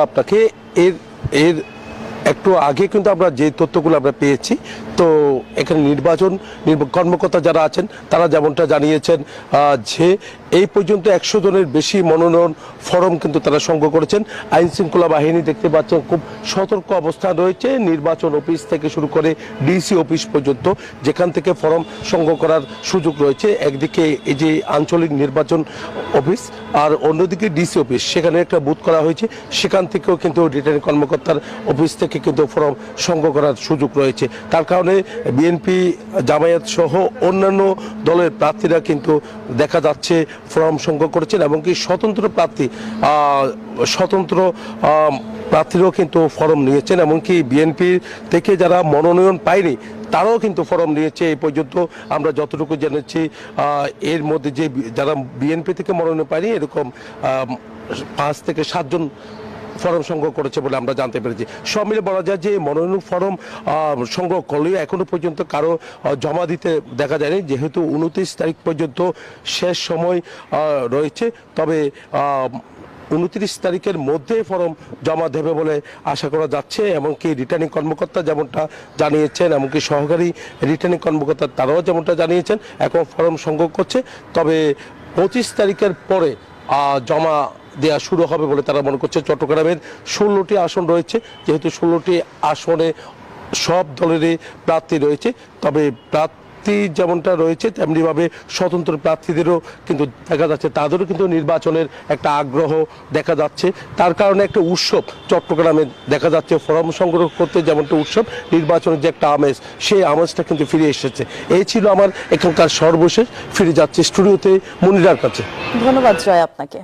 আপনাকে এর এর একটু আগে কিন্তু আমরা যে তথ্যগুলো আমরা পেয়েছি, তো এখানে নির্বাচন কর্মকর্তা যারা আছেন তারা যেমনটা জানিয়েছেন যে এই পর্যন্ত 100 জনের বেশি মনোনয়ন ফরম কিন্তু তারা সংগ্রহ করেছেন। আইন শৃঙ্খলা বাহিনী দেখতে পাচ্ছেন খুব সতর্ক অবস্থান রয়েছে, নির্বাচন অফিস থেকে শুরু করে ডিসি অফিস পর্যন্ত যেখান থেকে ফরম সংগ্রহ করার সুযোগ রয়েছে। একদিকে এই যে আঞ্চলিক নির্বাচন অফিস আর অন্যদিকে ডিসি অফিস, সেখানে একটা বুথ করা হয়েছে, সেখান থেকেও কিন্তু রিটার্নিং কর্মকর্তার অফিস থেকে কিন্তু ফরম সংগ্রহ করার সুযোগ রয়েছে। তার কারণে বিএনপি, জামায়াত সহ অন্যান্য দলের প্রার্থীরা কিন্তু দেখা যাচ্ছে ফরম সংগ্রহ করেছেন, এবং কি স্বতন্ত্র প্রার্থীরাও কিন্তু ফরম নিয়েছেন, এমনকি বিএনপি থেকে যারা মনোনয়ন পায়নি তারাও কিন্তু ফরম নিয়েছে। এই পর্যন্ত আমরা যতটুকু জেনেছি এর মধ্যে যে যারা বিএনপি থেকে মনোনয়ন পায়নি এরকম 5 থেকে 7 জন ফরম সংগ্রহ করেছে বলে আমরা জানতে পেরেছি। সব মিলে বলা যায় যে মনোনয়ন ফরম সংগ্রহ করলেও এখনো পর্যন্ত কারো জমা দিতে দেখা যায়নি, যেহেতু 29 তারিখ পর্যন্ত শেষ সময় রয়েছে। তবে 29 তারিখের মধ্যে ফরম জমা দেবে বলে আশা করা যাচ্ছে, এমনকি রিটার্নিং কর্মকর্তা যেমনটা জানিয়েছেন, এমনকি সহকারী রিটার্নিং কর্মকর্তা তারাও যেমনটা জানিয়েছেন এখন ফরম সংগ্রহ করছে। তবে 25 তারিখের পরে জমা দেওয়া শুরু হবে বলে তারা মনে করছে। চট্টগ্রামের 16টি আসন রয়েছে, যেহেতু 16টি আসনে সব দলেরই প্রার্থী রয়েছে, তবে প্রার্থী যেমনটা রয়েছে তেমনিভাবে স্বতন্ত্র প্রার্থীদেরও কিন্তু দেখা যাচ্ছে, তাদেরও কিন্তু নির্বাচনের একটা আগ্রহ দেখা যাচ্ছে। তার কারণে একটা উৎসব চট্টগ্রামে দেখা যাচ্ছে, ফরম সংগ্রহ করতে যেমনটা উৎসব, নির্বাচনের যে একটা আমেজ, সেই আমেজটা কিন্তু ফিরে এসেছে। এই ছিল আমার এখানকার সর্বশেষ। ফিরে যাচ্ছে স্টুডিওতে মনিরার কাছে। ধন্যবাদ জয় আপনাকে।